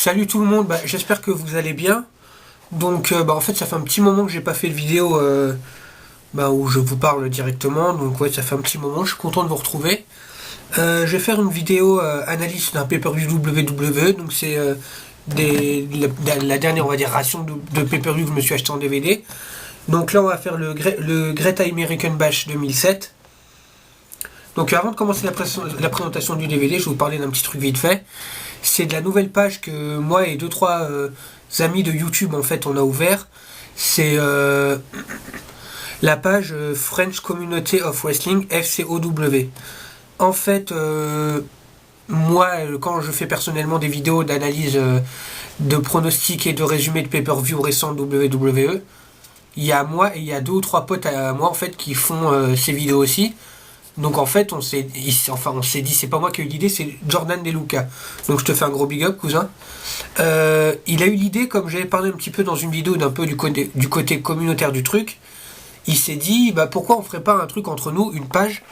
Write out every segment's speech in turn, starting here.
Salut tout le monde, j'espère que vous allez bien. Donc en fait ça fait un petit moment que j'ai pas fait de vidéo où je vous parle directement. Donc ouais, ça fait un petit moment, je suis content de vous retrouver. Je vais faire une vidéo analyse d'un pay-per-view WWE. Donc c'est la dernière, on va dire, ration de pay-per-view que je me suis acheté en DVD. Donc là on va faire le Great American Bash 2007. Donc avant de commencer la présentation du DVD, je vais vous parler d'un petit truc vite fait. C'est de la nouvelle page que moi et 2-3 amis de YouTube en fait on a ouvert. C'est la page French Community of Wrestling, FCOW. En fait, moi quand je fais personnellement des vidéos d'analyse de pronostics et de résumés de pay-per-view récents WWE, il y a moi et il y a 2 ou 3 potes à moi en fait qui font ces vidéos aussi. Donc en fait on s'est dit, c'est pas moi qui ai eu l'idée, c'est Jordan DeLuca. Donc je te fais un gros big up, cousin. Il a eu l'idée, comme j'avais parlé un petit peu dans une vidéo d'un peu du côté communautaire du truc. Il s'est dit pourquoi on ferait pas un truc entre nous, une page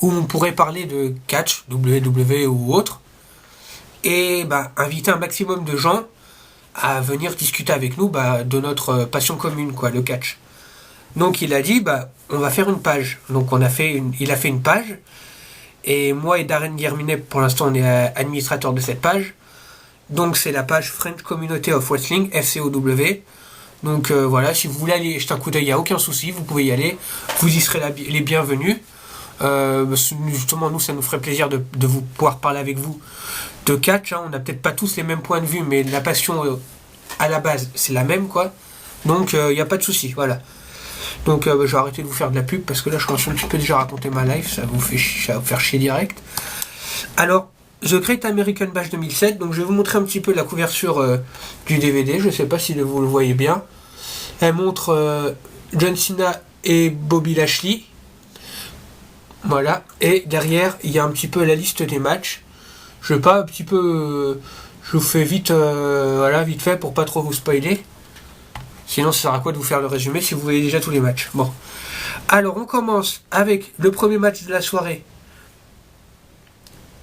où on pourrait parler de catch, WWE ou autre, et inviter un maximum de gens à venir discuter avec nous de notre passion commune, quoi, le catch. Donc il a dit on va faire une page. Donc il a fait une page, et moi et Darren Guerminet pour l'instant on est administrateur de cette page. Donc c'est la page French Community of Wrestling, FCOW. Donc voilà, si vous voulez aller jeter un coup d'œil, il n'y a aucun souci, vous pouvez y aller, vous y serez les bienvenus. Justement nous ça nous ferait plaisir de vous pouvoir parler avec vous de catch, hein. On n'a peut-être pas tous les mêmes points de vue, mais la passion à la base c'est la même, quoi. Donc il n'y a pas de souci, voilà. Donc je vais arrêter de vous faire de la pub parce que là je commence un petit peu déjà à raconter ma life, ça va vous faire chier direct. Alors, The Great American Bash 2007, donc je vais vous montrer un petit peu la couverture du DVD, je sais pas si vous le voyez bien. Elle montre John Cena et Bobby Lashley. Voilà, et derrière il y a un petit peu la liste des matchs. Je vais pas un petit peu... je vous fais vite fait pour pas trop vous spoiler. Sinon, ça sert à quoi de vous faire le résumé si vous voyez déjà tous les matchs. Bon. Alors, on commence avec le premier match de la soirée.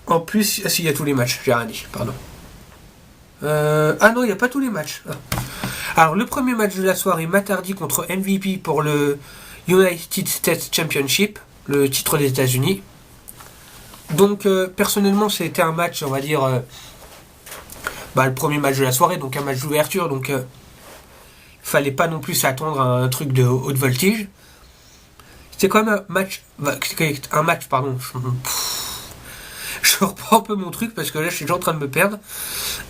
En plus, il y a tous les matchs, j'ai rien dit, pardon. Non, il n'y a pas tous les matchs. Alors, le premier match de la soirée, Matt Hardy contre MVP pour le United States Championship, le titre des États-Unis. Donc, personnellement, c'était un match, on va dire, le premier match de la soirée, donc un match d'ouverture, donc... fallait pas non plus s'attendre à un truc de haute voltige. C'était quand même un match, pardon. Je reprends un peu mon truc parce que là je suis déjà en train de me perdre.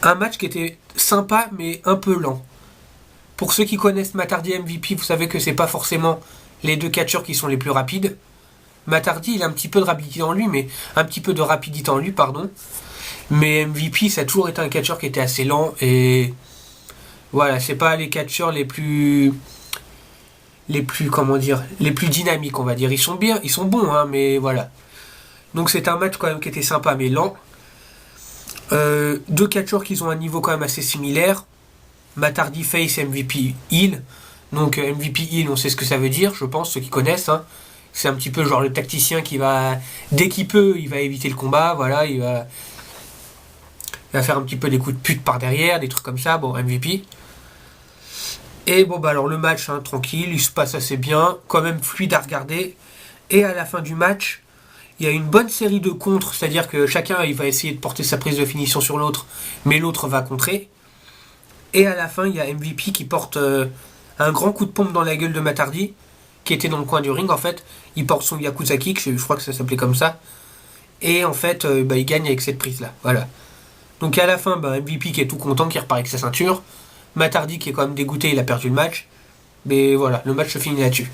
Un match qui était sympa mais un peu lent. Pour ceux qui connaissent Matt Hardy MVP, vous savez que c'est pas forcément les deux catcheurs qui sont les plus rapides. Matt Hardy, il a un petit peu de rapidité en lui, Mais MVP, ça a toujours été un catcheur qui était assez lent et... voilà, c'est pas les catcheurs les plus dynamiques, on va dire. Ils sont bien, ils sont bons, hein, mais voilà. Donc c'est un match quand même qui était sympa mais lent. Deux catcheurs qui ont un niveau quand même assez similaire. Matt Hardy face, MVP heel. Donc MVP heel, on sait ce que ça veut dire, je pense, ceux qui connaissent, hein. C'est un petit peu genre le tacticien qui va, dès qu'il peut, il va éviter le combat, voilà, il va faire un petit peu des coups de pute par derrière, des trucs comme ça, bon, MVP. Et alors le match, hein, tranquille, il se passe assez bien, quand même fluide à regarder. Et à la fin du match, il y a une bonne série de contres, c'est-à-dire que chacun il va essayer de porter sa prise de finition sur l'autre, mais l'autre va contrer. Et à la fin, il y a MVP qui porte un grand coup de pompe dans la gueule de Matt Hardy, qui était dans le coin du ring en fait. Il porte son Yakuza Kick, je crois que ça s'appelait comme ça. Et en fait, il gagne avec cette prise-là, voilà. Donc à la fin, MVP qui est tout content, qui repart avec sa ceinture. Matt Hardy qui est quand même dégoûté, il a perdu le match. Mais voilà, le match se finit là-dessus.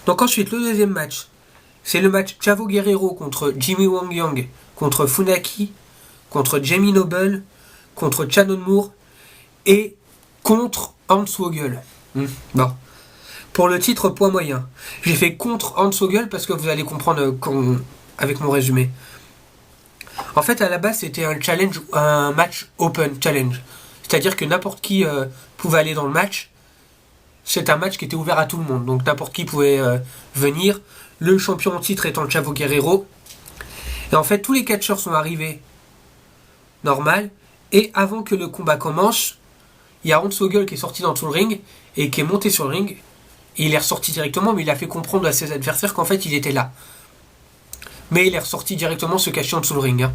Donc ensuite, le deuxième match, c'est le match Chavo Guerrero contre Jimmy Wang Yang, contre Funaki, contre Jamie Noble, contre Shannon Moore et contre Hornswoggle. Bon. Pour le titre poids moyen. J'ai fait contre Hornswoggle parce que vous allez comprendre avec mon résumé. En fait, à la base, c'était un match open challenge. C'est-à-dire que n'importe qui pouvait aller dans le match. C'est un match qui était ouvert à tout le monde. Donc n'importe qui pouvait venir. Le champion en titre étant Chavo Guerrero. Et en fait, tous les catcheurs sont arrivés normal. Et avant que le combat commence, il y a Hornswoggle qui est sorti dans tout le ring et qui est monté sur le ring. Et il est ressorti directement, mais il a fait comprendre à ses adversaires qu'en fait il était là. Mais il est ressorti directement se cacher en dessous le ring. Hein.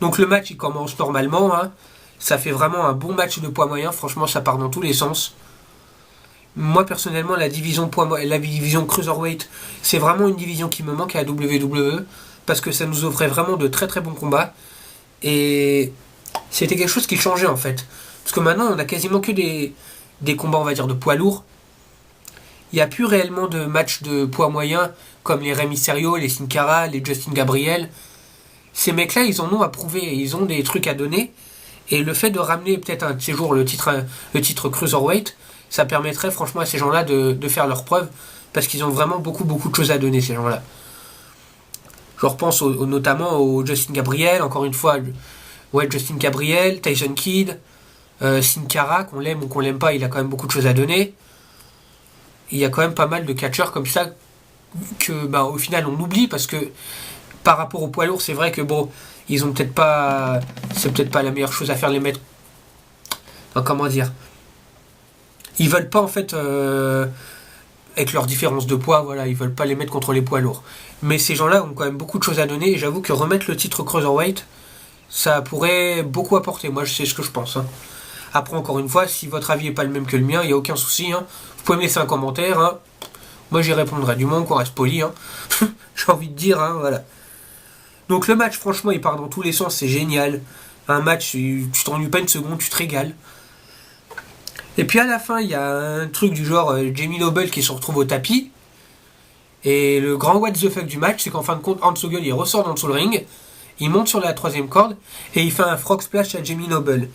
Donc le match il commence normalement. Hein. Ça fait vraiment un bon match de poids moyen. Franchement, ça part dans tous les sens. Moi personnellement, la division Cruiserweight, c'est vraiment une division qui me manque à la WWE parce que ça nous offrait vraiment de très très bons combats. Et c'était quelque chose qui changeait en fait. Parce que maintenant, on a quasiment que des combats, on va dire, de poids lourd. Il n'y a plus réellement de matchs de poids moyen comme les Rey Mysterio, les Sin Cara, les Justin Gabriel. Ces mecs-là, ils en ont à prouver, ils ont des trucs à donner. Et le fait de ramener peut-être un de ces jours le titre Cruiserweight, ça permettrait franchement à ces gens-là de faire leurs preuves. Parce qu'ils ont vraiment beaucoup de choses à donner, ces gens-là. Je repense notamment au Justin Gabriel, encore une fois. Ouais, Justin Gabriel, Tyson Kidd, Sin Cara, qu'on l'aime ou qu'on l'aime pas, il a quand même beaucoup de choses à donner. Il y a quand même pas mal de catcheurs comme ça que bah, au final on oublie parce que par rapport au poids lourd, c'est vrai que bon, ils ont peut-être pas. C'est peut-être pas la meilleure chose à faire les mettre. Enfin, comment dire. Ils veulent pas en fait. Avec leur différence de poids, voilà, ils veulent pas les mettre contre les poids lourds. Mais ces gens-là ont quand même beaucoup de choses à donner et j'avoue que remettre le titre Cruiserweight, ça pourrait beaucoup apporter. Moi, je sais ce que je pense. Hein. Après, encore une fois, si votre avis n'est pas le même que le mien, il n'y a aucun souci. Hein. Vous pouvez me laisser un commentaire. Hein. Moi, j'y répondrai du moment qu'on reste poli. Hein. J'ai envie de dire, hein, voilà. Donc le match, franchement, il part dans tous les sens, c'est génial. Un match, tu t'ennuies pas une seconde, tu te régales. Et puis à la fin, il y a un truc du genre Jamie Noble qui se retrouve au tapis. Et le grand what the fuck du match, c'est qu'en fin de compte, Hornswoggle, il ressort dans le ring, il monte sur la troisième corde, et il fait un frog splash à Jamie Noble.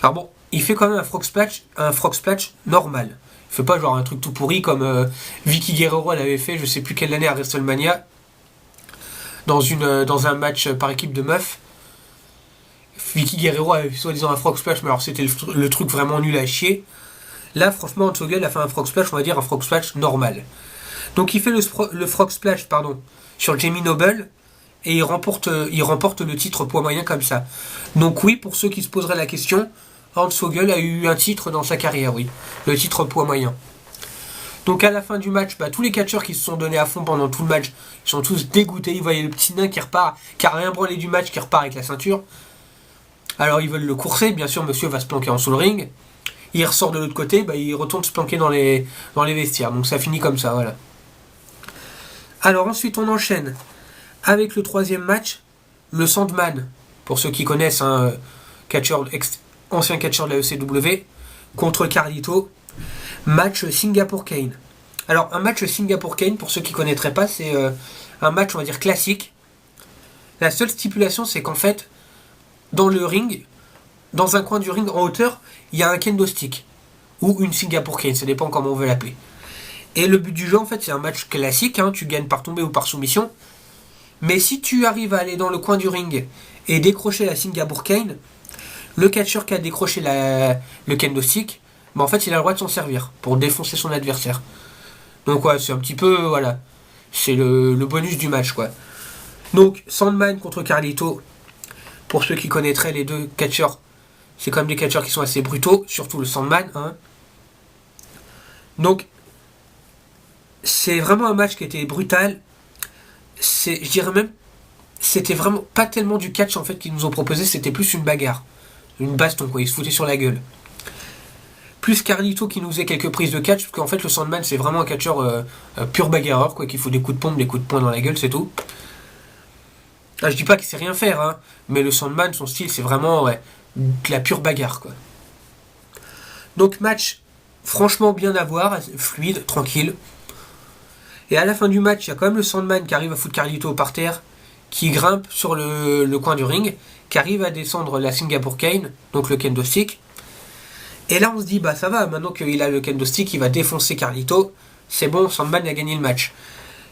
Alors bon, il fait quand même un frog splash normal. Il fait pas genre un truc tout pourri comme Vicky Guerrero l'avait fait, je sais plus quelle année à WrestleMania, dans un match par équipe de meufs. Vicky Guerrero avait fait soi-disant un frog splash, mais alors c'était le truc vraiment nul à chier. Là, franchement, Hornswoggle a fait un frog splash, on va dire un frog splash normal. Donc il fait le frog splash sur Jamie Noble et il remporte le titre poids moyen comme ça. Donc oui, pour ceux qui se poseraient la question, Hornswoggle a eu un titre dans sa carrière, oui. Le titre poids moyen. Donc à la fin du match, bah, tous les catcheurs qui se sont donnés à fond pendant tout le match, ils sont tous dégoûtés. Ils voyaient le petit nain qui repart, qui a rien branlé du match, qui repart avec la ceinture. Alors ils veulent le courser, bien sûr, monsieur va se planquer en dessous le ring. Il ressort de l'autre côté, bah, il retourne se planquer dans les vestiaires. Donc ça finit comme ça, voilà. Alors ensuite on enchaîne avec le troisième match, le Sandman, pour ceux qui connaissent, hein, ancien catcheur de la ECW, contre Carlito, match Singapore Kane. Alors un match Singapore Kane, pour ceux qui ne connaîtraient pas, c'est un match on va dire classique. La seule stipulation c'est qu'en fait, dans le ring, dans un coin du ring en hauteur, il y a un kendo stick, ou une Singapore Kane, ça dépend comment on veut l'appeler. Et le but du jeu, en fait, c'est un match classique, hein, tu gagnes par tombée ou par soumission. Mais si tu arrives à aller dans le coin du ring et décrocher la Singapore Kane, le catcheur qui a décroché le kendo stick, bah en fait, il a le droit de s'en servir pour défoncer son adversaire. Donc ouais, c'est un petit peu, voilà, c'est le bonus du match, quoi. Donc, Sandman contre Carlito, pour ceux qui connaîtraient les deux catcheurs, c'est quand même des catcheurs qui sont assez brutaux, surtout le Sandman, hein. Donc, c'est vraiment un match qui était brutal. Je dirais même, c'était vraiment pas tellement du catch en fait qu'ils nous ont proposé, c'était plus une bagarre, une baston quoi. Ils se foutaient sur la gueule. Plus Carlito qui nous faisait quelques prises de catch, parce qu'en fait le Sandman c'est vraiment un catcheur pur bagarreur quoi, qui fout des coups de pompe, des coups de poing dans la gueule, c'est tout. Ah, je dis pas qu'il sait rien faire, hein, mais le Sandman, son style c'est vraiment de la pure bagarre quoi. Donc match franchement bien à voir, fluide, tranquille. Et à la fin du match, il y a quand même le Sandman qui arrive à foutre Carlito par terre, qui grimpe sur le coin du ring, qui arrive à descendre la Singapore Kane, donc le kendo stick. Et là on se dit, bah ça va, maintenant qu'il a le kendo stick, il va défoncer Carlito, c'est bon, Sandman a gagné le match.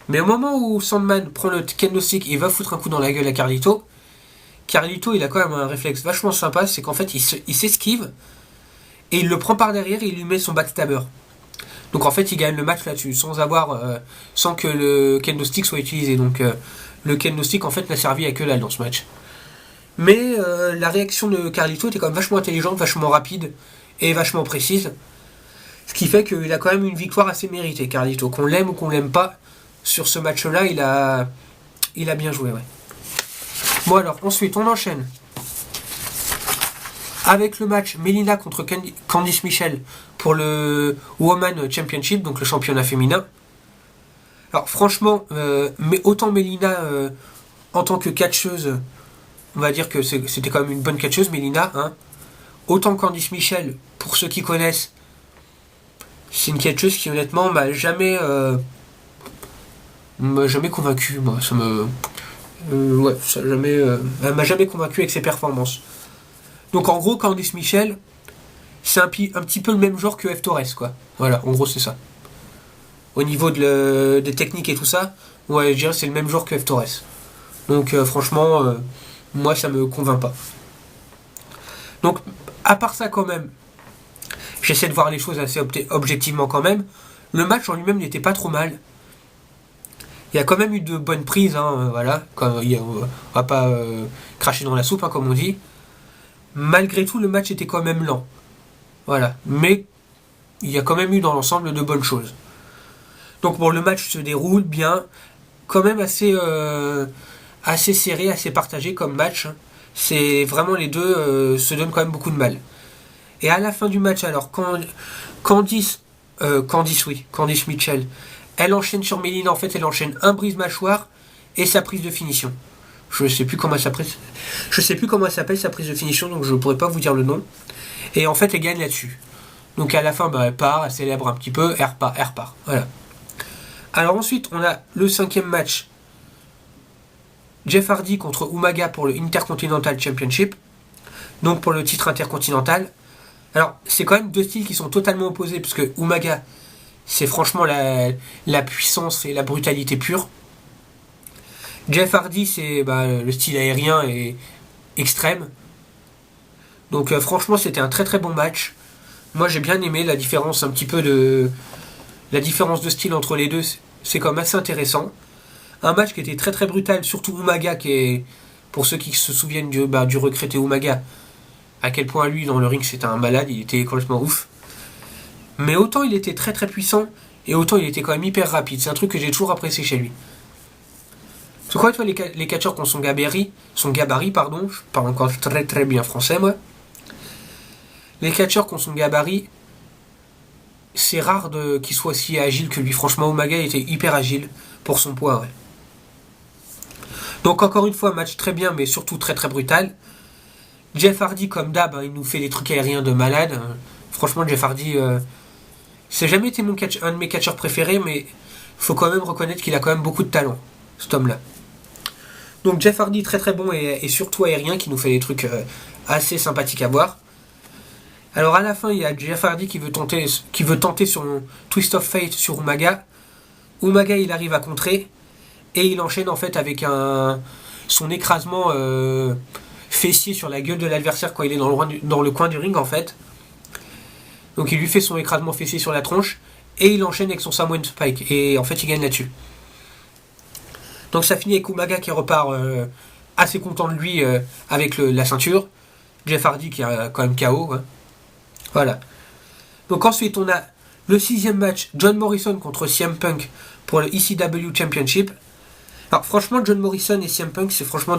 Mais au moment où Sandman prend le kendo stick, il va foutre un coup dans la gueule à Carlito, Carlito il a quand même un réflexe vachement sympa, c'est qu'en fait il s'esquive, et il le prend par derrière et il lui met son backstabber. Donc en fait, il gagne le match là-dessus, sans que le kendo stick soit utilisé. Donc le kendo stick en fait n'a servi à que dalle dans ce match. Mais la réaction de Carlito était quand même vachement intelligente, vachement rapide et vachement précise. Ce qui fait qu'il a quand même une victoire assez méritée, Carlito. Qu'on l'aime ou qu'on l'aime pas, sur ce match-là, il a bien joué, ouais. Bon alors, ensuite, on enchaîne avec le match Melina contre Candice Michel pour le Women Championship, donc le championnat féminin. Alors franchement, mais autant Melina en tant que catcheuse, on va dire que c'était quand même une bonne catcheuse, Melina, hein. Autant Candice Michel, pour ceux qui connaissent, c'est une catcheuse qui honnêtement m'a jamais convaincu, moi. Ça me, ouais, ça jamais, elle m'a jamais convaincu avec ses performances. Donc en gros, Candice Michel, c'est un petit peu le même genre que F Torres, quoi. Voilà, en gros c'est ça. Au niveau des techniques et tout ça, ouais, je dirais c'est le même genre que F Torres. Donc franchement, moi ça me convainc pas. Donc à part ça quand même, j'essaie de voir les choses assez objectivement quand même. Le match en lui-même n'était pas trop mal. Il y a quand même eu de bonnes prises, hein, voilà. On va pas cracher dans la soupe, hein, comme on dit. Malgré tout, le match était quand même lent. Voilà. Mais il y a quand même eu dans l'ensemble de bonnes choses. Donc bon, le match se déroule bien. Quand même assez serré, assez partagé comme match. Hein. C'est vraiment les deux se donnent quand même beaucoup de mal. Et à la fin du match, alors, Candice Mitchell, elle enchaîne sur Melina, en fait, elle enchaîne un brise-mâchoire et sa prise de finition. Je sais plus comment elle s'appelle sa prise de finition, donc je ne pourrais pas vous dire le nom. Et en fait, elle gagne là-dessus. Donc à la fin, elle part, elle célèbre un petit peu, elle repart. Voilà. Alors ensuite, on a le 5e match. Jeff Hardy contre Umaga pour le Intercontinental Championship. Donc pour le titre intercontinental. Alors, c'est quand même deux styles qui sont totalement opposés, parce que Umaga, c'est franchement la puissance et la brutalité pure. Jeff Hardy, c'est le style aérien et extrême. Donc franchement, c'était un très très bon match. Moi, j'ai bien aimé la différence la différence de style entre les deux. C'est quand même assez intéressant. Un match qui était très très brutal, surtout Umaga, qui est, pour ceux qui se souviennent du regretté Umaga, à quel point lui dans le ring c'était un malade, il était complètement ouf. Mais autant il était très très puissant, et autant il était quand même hyper rapide. C'est un truc que j'ai toujours apprécié chez lui. C'est quoi, toi, les catcheurs qui ont son gabarit, je parle encore très très bien français, moi. Les catcheurs qui ont son gabarit, c'est rare qu'il soit aussi agile que lui. Franchement, Umaga était hyper agile pour son poids, ouais. Donc encore une fois, match très bien, mais surtout très très brutal. Jeff Hardy, comme d'hab, il nous fait des trucs aériens de malade. Franchement, Jeff Hardy, c'est jamais été un de mes catcheurs préférés, mais faut quand même reconnaître qu'il a quand même beaucoup de talent, cet homme-là. Donc Jeff Hardy, très très bon et surtout aérien, qui nous fait des trucs assez sympathiques à voir. Alors à la fin, il y a Jeff Hardy qui veut tenter son Twist of Fate sur Umaga. Umaga, il arrive à contrer et il enchaîne en fait avec son écrasement fessier sur la gueule de l'adversaire quand il est dans le coin du ring en fait. Donc il lui fait son écrasement fessier sur la tronche et il enchaîne avec son Samoan Spike et en fait il gagne là-dessus. Donc ça finit avec Umaga qui repart assez content de lui avec la ceinture. Jeff Hardy qui a quand même KO. Hein. Voilà. Donc ensuite on a le 6e match, John Morrison contre CM Punk pour le ECW Championship. Alors franchement, John Morrison et CM Punk, c'est franchement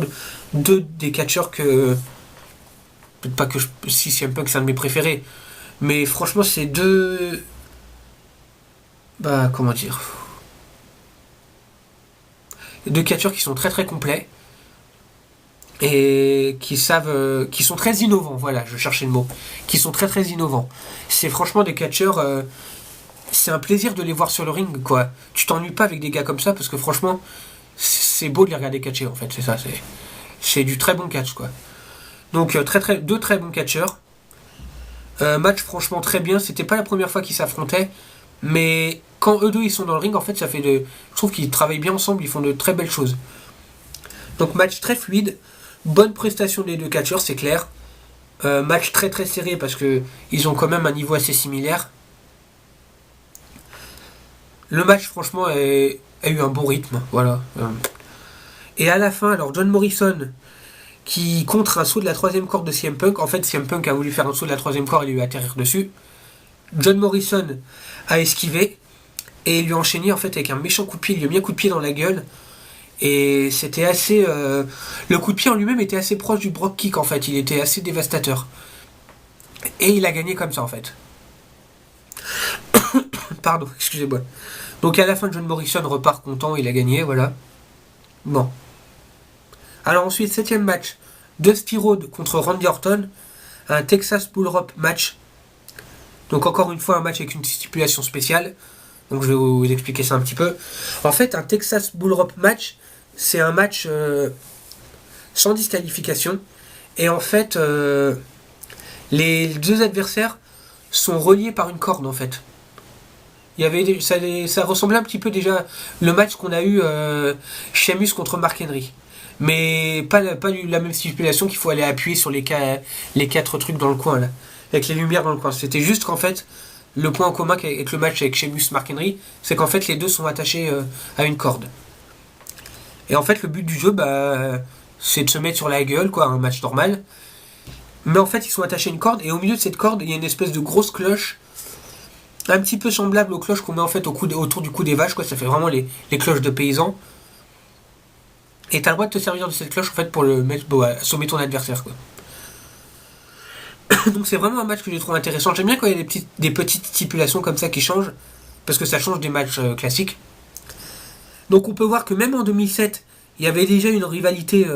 deux des catcheurs que... Peut-être pas que si CM Punk c'est un de mes préférés, mais franchement c'est deux... comment dire... Deux catcheurs qui sont très très complets et qui sont très innovants, voilà, je cherchais le mot, qui sont très très innovants. C'est franchement des catcheurs, c'est un plaisir de les voir sur le ring, quoi. Tu t'ennuies pas avec des gars comme ça, parce que franchement, c'est beau de les regarder catcher, en fait, c'est ça, c'est du très bon catch, quoi. Donc deux très bons catcheurs. Match franchement très bien, c'était pas la première fois qu'ils s'affrontaient, mais quand eux deux ils sont dans le ring, en fait, je trouve qu'ils travaillent bien ensemble, ils font de très belles choses. Donc match très fluide, bonne prestation des deux catcheurs, c'est clair. Match très très serré parce que ils ont quand même un niveau assez similaire. Le match franchement a eu un bon rythme, voilà. Et à la fin, alors John Morrison, qui contre un saut de la troisième corde de CM Punk. En fait, CM Punk a voulu faire un saut de la troisième corde et lui atterrir dessus. John Morrison a esquivé et il lui a enchaîné en fait avec un méchant coup de pied. Il lui a mis un coup de pied dans la gueule. Et c'était assez... le coup de pied en lui-même était assez proche du Brock Kick en fait. Il était assez dévastateur. Et il a gagné comme ça en fait. Pardon, excusez-moi. Donc à la fin, John Morrison repart content, il a gagné, voilà. Bon. Alors ensuite, 7ème match, Dusty Rhodes contre Randy Orton, un Texas Bull Rope match. Donc encore une fois, un match avec une stipulation spéciale. Donc je vais vous expliquer ça un petit peu. En fait, un Texas Bull Rope match, c'est un match sans disqualification. Et en fait, les deux adversaires sont reliés par une corde en fait. Il y avait ça ressemblait un petit peu déjà le match qu'on a eu Sheamus contre Mark Henry. Mais pas la même stipulation qu'il faut aller appuyer sur les 4 trucs dans le coin là. Avec les lumières dans le coin. C'était juste qu'en fait, le point en commun avec le match avec Sheamus Mark Henry, c'est qu'en fait les deux sont attachés à une corde. Et en fait le but du jeu, c'est de se mettre sur la gueule, quoi, un match normal. Mais en fait ils sont attachés à une corde et au milieu de cette corde il y a une espèce de grosse cloche. Un petit peu semblable aux cloches qu'on met en fait autour du cou des vaches, quoi. Ça fait vraiment les cloches de paysans. Et t'as le droit de te servir de cette cloche en fait pour le mettre, assommer ton adversaire, quoi. Donc c'est vraiment un match que je trouve intéressant. J'aime bien quand il y a des petites stipulations comme ça qui changent, parce que ça change des matchs classiques. Donc on peut voir que même en 2007, il y avait déjà une rivalité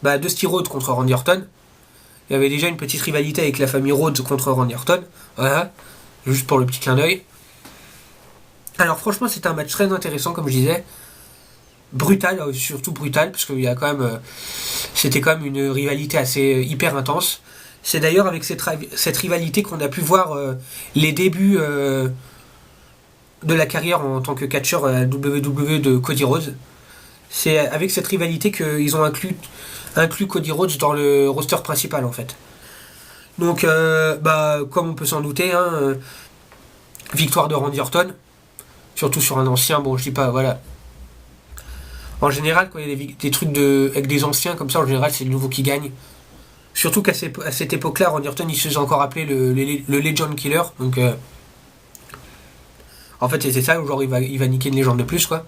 Dusty Rhodes contre Randy Orton. Il y avait déjà une petite rivalité avec la famille Rhodes contre Randy Orton. Voilà. Juste pour le petit clin d'œil. Alors franchement c'était un match très intéressant comme je disais. Brutal, surtout brutal, parce qu'il y a quand même... c'était quand même une rivalité assez hyper intense. C'est d'ailleurs avec cette rivalité qu'on a pu voir les débuts de la carrière en tant que catcheur à la WWE de Cody Rhodes. C'est avec cette rivalité qu'ils ont inclus Cody Rhodes dans le roster principal en fait. Donc, comme on peut s'en douter, victoire de Randy Orton, surtout sur un ancien, bon je dis pas, voilà. En général, quand il y a des trucs avec des anciens comme ça, en général c'est le nouveau qui gagne. Surtout qu'à cette époque-là, Randy Orton il se faisait encore appeler le Legend Killer, donc en fait c'est ça, genre il va niquer une légende de plus, quoi.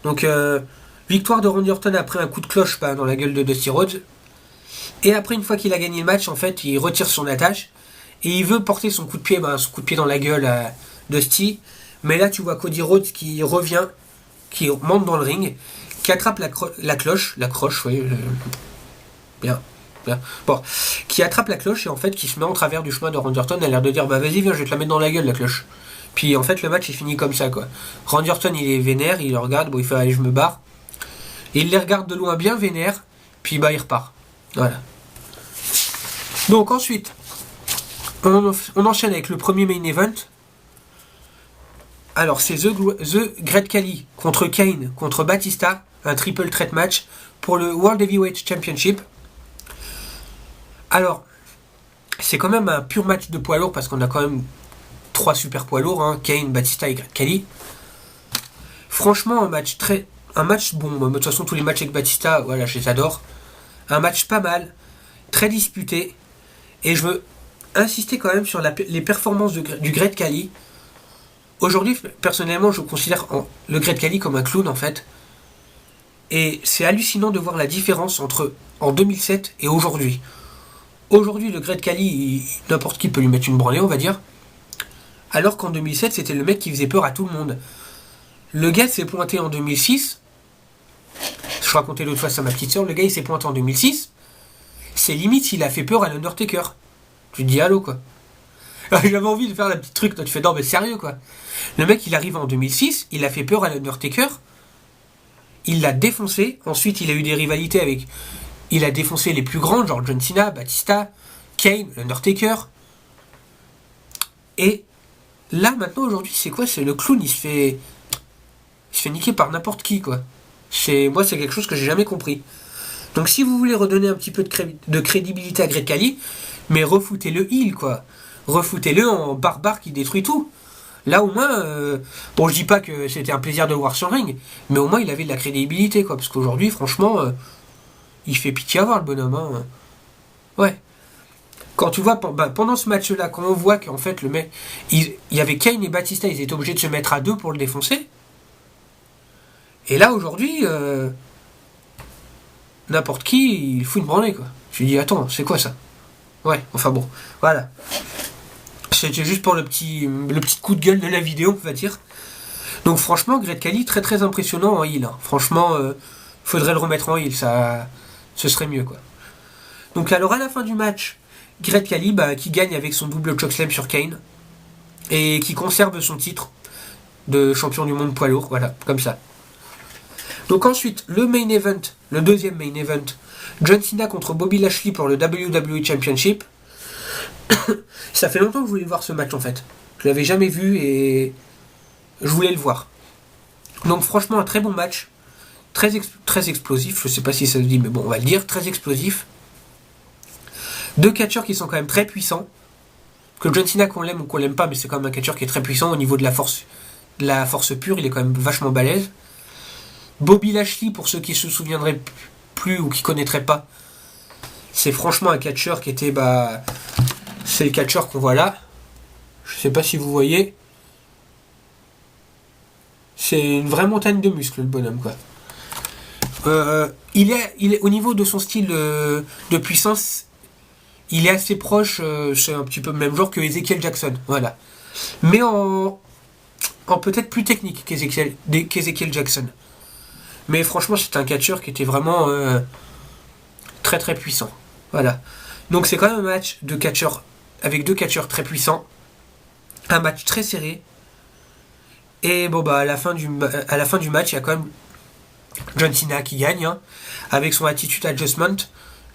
Donc, victoire de Randy Orton après un coup de cloche dans la gueule de Dusty Rhodes. Et après, une fois qu'il a gagné le match, en fait, il retire son attache et il veut porter son coup de pied dans la gueule à Dusty. Mais là, tu vois Cody Rhodes qui revient, qui monte dans le ring, qui attrape la cloche, oui, bien. Bon, qui attrape la cloche et en fait qui se met en travers du chemin de Randy Orton. Elle a l'air de dire vas-y, viens, je vais te la mettre dans la gueule la cloche. Puis en fait, le match est fini comme ça, quoi. Randy Orton il est vénère, il le regarde, il fait allez, je me barre. Et il les regarde de loin bien vénère, puis il repart. Voilà. Donc ensuite, on enchaîne avec le premier main event. Alors c'est The Great Khali contre Kane contre Batista, un triple threat match pour le World Heavyweight Championship. Alors, c'est quand même un pur match de poids lourd parce qu'on a quand même 3 super poids lourds, Kane, Batista et Great Khali. Franchement, un match bon. De toute façon, tous les matchs avec Batista, voilà, je les adore. Un match pas mal, très disputé. Et je veux insister quand même sur les performances du Great Khali. Aujourd'hui, personnellement, je considère le Great Khali comme un clown, en fait. Et c'est hallucinant de voir la différence entre en 2007 et aujourd'hui. Aujourd'hui, le Great Khali, n'importe qui peut lui mettre une branlée, on va dire. Alors qu'en 2007, c'était le mec qui faisait peur à tout le monde. Le gars s'est pointé en 2006. Je racontais l'autre fois ça à ma petite soeur. Le gars, il s'est pointé en 2006. C'est limite s'il a fait peur à l'Undertaker. Tu te dis allô, quoi. J'avais envie de faire la petite truc. Toi, tu fais non, mais sérieux, quoi. Le mec, il arrive en 2006. Il a fait peur à l'Undertaker. Il l'a défoncé. Ensuite, il a eu des rivalités avec... Il a défoncé les plus grands, genre John Cena, Batista, Kane, l'Undertaker. Et là, maintenant, aujourd'hui, c'est quoi? C'est le clown, il se fait niquer par n'importe qui, quoi. Moi, c'est quelque chose que j'ai jamais compris. Donc, si vous voulez redonner un petit peu de crédibilité à Great Khali, mais refoutez-le heel, quoi. Refoutez-le en barbare qui détruit tout. Là, au moins, bon, je dis pas que c'était un plaisir de le voir sur le ring, mais au moins, il avait de la crédibilité, quoi. Parce qu'aujourd'hui, franchement... il fait pitié à voir le bonhomme. Hein. Ouais. Quand tu vois, pendant ce match-là, quand on voit qu'en fait, le mec, il y avait Kane et Batista, ils étaient obligés de se mettre à deux pour le défoncer. Et là, aujourd'hui, n'importe qui, il fout une branlée, quoi. Je lui dis, attends, c'est quoi ça? Ouais, enfin bon, voilà. C'était juste pour le petit coup de gueule de la vidéo, on va dire. Donc franchement, Great Khali, très très impressionnant en heal. Hein. Franchement, faudrait le remettre en heal, ça, ce serait mieux, quoi. Donc alors à la fin du match, Great Khali qui gagne avec son double chokeslam sur Kane et qui conserve son titre de champion du monde poids lourd, voilà, comme ça. Donc ensuite, le main event, le deuxième main event, John Cena contre Bobby Lashley pour le WWE Championship. Ça fait longtemps que je voulais voir ce match en fait. Je l'avais jamais vu et je voulais le voir. Donc franchement un très bon match, très explosif, je sais pas si ça se dit mais bon on va le dire, très explosif. Deux catcheurs qui sont quand même très puissants. Que John Cena qu'on l'aime ou qu'on l'aime pas, mais c'est quand même un catcheur qui est très puissant au niveau de la force pure, il est quand même vachement balèze. Bobby Lashley, pour ceux qui se souviendraient plus ou qui connaîtraient pas, c'est franchement un catcheur qui était c'est le catcheur qu'on voit là. Je sais pas si vous voyez. C'est une vraie montagne de muscles le bonhomme quoi. Il est au niveau de son style de puissance, il est assez proche, c'est un petit peu le même genre que Ezekiel Jackson, voilà. Mais en peut-être plus technique qu'Ezekiel Jackson. Mais franchement, c'est un catcheur qui était vraiment très très puissant. Voilà. Donc c'est quand même un match de catcheurs avec deux catcheurs très puissants. Un match très serré. Et bon à la fin du match, il y a quand même John Cena qui gagne, hein, avec son attitude adjustment.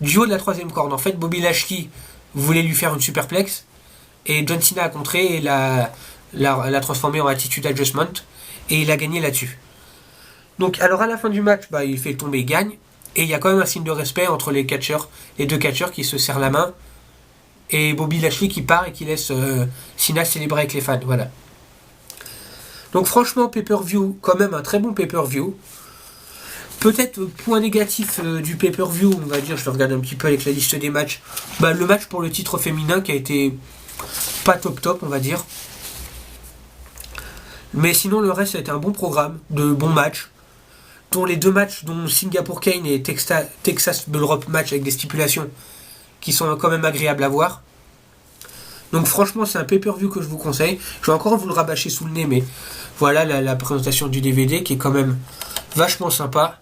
Du haut de la troisième corde. En fait, Bobby Lashley voulait lui faire une superplex. Et John Cena a contré et l'a transformé en attitude adjustment. Et il a gagné là-dessus. Donc alors à la fin du match, il fait tomber, il gagne. Et il y a quand même un signe de respect entre les deux catcheurs qui se serrent la main. Et Bobby Lashley qui part et qui laisse Cena célébrer avec les fans. Voilà. Donc franchement, pay-per-view, quand même un très bon pay-per-view. Peut-être point négatif du pay-per-view, on va dire, je vais regarder un petit peu avec la liste des matchs. Le match pour le titre féminin qui a été pas top, on va dire. Mais sinon, le reste, ça a été un bon programme, de bons matchs. Dont les deux matchs, dont Singapore Kane et Texas Bullrope match avec des stipulations qui sont quand même agréables à voir. Donc franchement, c'est un pay-per-view que je vous conseille. Je vais encore vous le rabâcher sous le nez, mais voilà la présentation du DVD qui est quand même vachement sympa.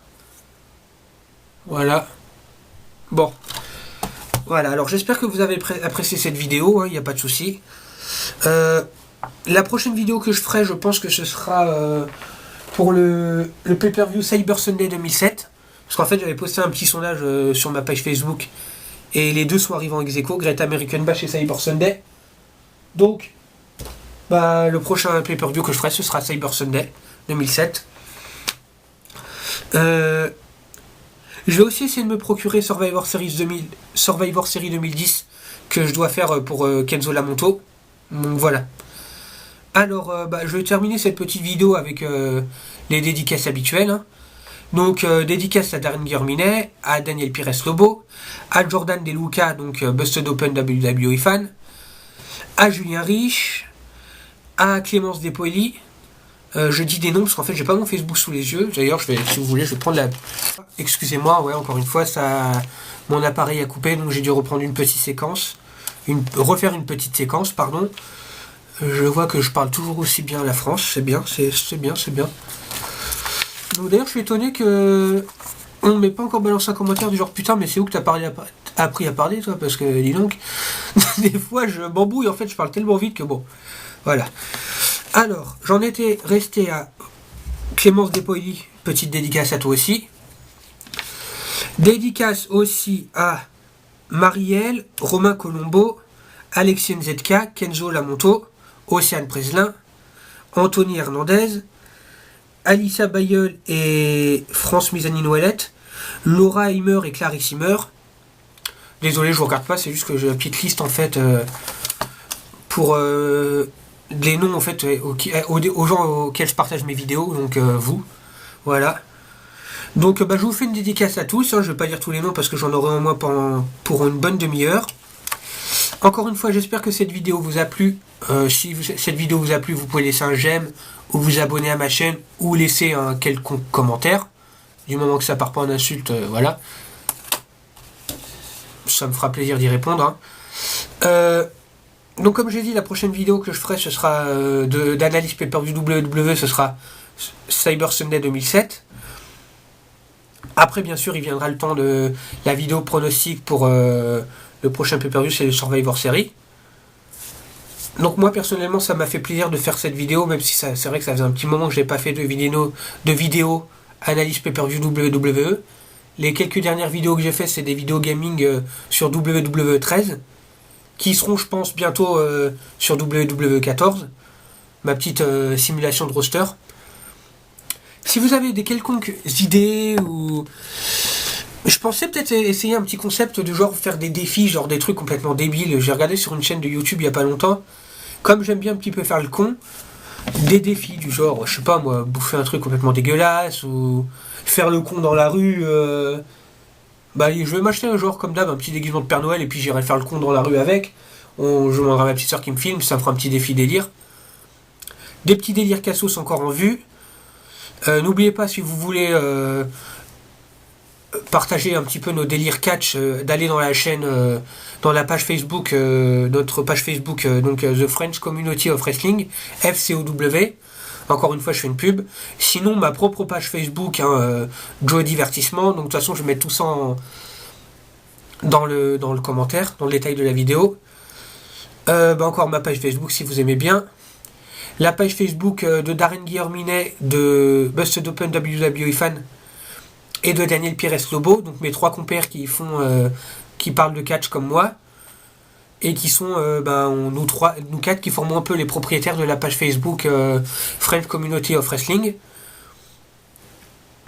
Voilà. Bon. Voilà, alors j'espère que vous avez apprécié cette vidéo, il n'y a pas de souci. La prochaine vidéo que je ferai, je pense que ce sera pour le pay-per-view Cyber Sunday 2007. Parce qu'en fait, j'avais posté un petit sondage sur ma page Facebook. Et les deux sont arrivés en ex-aequo, Great American Bash et Cyber Sunday. Donc, le prochain pay-per-view que je ferai, ce sera Cyber Sunday 2007. Je vais aussi essayer de me procurer Survivor Series 2010 que je dois faire pour Kenzo Lamonto. Donc voilà. Alors, je vais terminer cette petite vidéo avec les dédicaces habituelles. Hein. Donc, dédicace à Darren Guerminet, à Daniel Pires Lobo, à Jordan De Luca, donc Busted Open WWE fan, à Julien Rich, à Clémence Despoilly. Je dis des noms parce qu'en fait j'ai pas mon Facebook sous les yeux. D'ailleurs si vous voulez je vais prendre la... Excusez-moi, encore une fois mon appareil a coupé donc j'ai dû reprendre une petite séquence. Refaire une petite séquence, pardon. Je vois que je parle toujours aussi bien la France, c'est bien, c'est bien. Donc d'ailleurs je suis étonné que on ne m'ait pas encore balancé un commentaire du genre putain mais c'est où que t'as appris à parler toi, parce que dis donc des fois je m'embrouille, en fait je parle tellement vite que bon, voilà. Alors, j'en étais resté à Clémence Despoilly, petite dédicace à toi aussi. Dédicace aussi à Marielle, Romain Colombo, Alexis NZK, Kenzo Lamonto, Océane Preslin, Anthony Hernandez, Alicia Bayeul et France Mizanine-Ouellette, Laura Heimer et Clarisse Heimer. Désolé, je vous regarde pas, c'est juste que j'ai une petite liste en fait pour... les noms en fait aux gens auxquels je partage mes vidéos, donc vous, voilà. Donc je vous fais une dédicace à tous, hein, je vais pas dire tous les noms parce que j'en aurai au moins pour une bonne demi-heure. Encore une fois, j'espère que cette vidéo vous a plu. Si cette vidéo vous a plu, vous pouvez laisser un j'aime, ou vous abonner à ma chaîne, ou laisser un quelconque commentaire. Du moment que ça part pas en insulte, voilà. Ça me fera plaisir d'y répondre. Hein. Donc comme j'ai dit, la prochaine vidéo que je ferai, ce sera d'analyse pay-per-view WWE, ce sera Cyber Sunday 2007. Après, bien sûr, il viendra le temps de la vidéo pronostic pour le prochain pay-per-view, c'est le Survivor Series. Donc moi, personnellement, ça m'a fait plaisir de faire cette vidéo, même si c'est vrai que ça faisait un petit moment que je n'ai pas fait de vidéo analyse pay-per-view WWE. Les quelques dernières vidéos que j'ai fait, c'est des vidéos gaming sur WWE 13, qui seront, je pense, bientôt sur WWE 14, ma petite simulation de roster. Si vous avez des quelconques idées ou... Je pensais peut-être essayer un petit concept de genre faire des défis, genre des trucs complètement débiles. J'ai regardé sur une chaîne de YouTube il y a pas longtemps. Comme j'aime bien un petit peu faire le con, des défis du genre, je sais pas moi, bouffer un truc complètement dégueulasse ou faire le con dans la rue. Je vais m'acheter un genre comme d'hab, un petit déguisement de Père Noël et puis j'irai faire le con dans la rue avec. Je demanderai à ma petite soeur qui me filme, ça fera un petit défi délire. Des petits délires cassos encore en vue. N'oubliez pas, si vous voulez partager un petit peu nos délires catch, d'aller dans la chaîne, dans la page Facebook, notre page Facebook, The French Community of Wrestling, FCOW. Encore une fois, je fais une pub. Sinon, ma propre page Facebook, Joe Divertissement. Donc, de toute façon, je vais mettre tout ça dans le commentaire, dans le détail de la vidéo. Encore ma page Facebook si vous aimez bien. La page Facebook de Darren Guillerminet, de Busted Open WWE Fan et de Daniel Pires Lobo, donc mes trois compères qui parlent de catch comme moi et qui sont nous quatre qui formons un peu les propriétaires de la page Facebook French Community of Wrestling.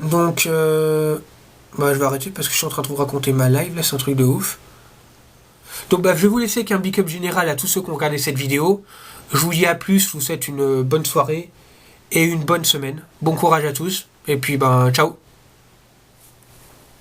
Donc je vais arrêter parce que je suis en train de vous raconter ma live là, c'est un truc de ouf. Donc je vais vous laisser avec un big up général à tous ceux qui ont regardé cette vidéo. Je vous dis à plus, je vous souhaite une bonne soirée et une bonne semaine. Bon courage à tous, et puis ciao.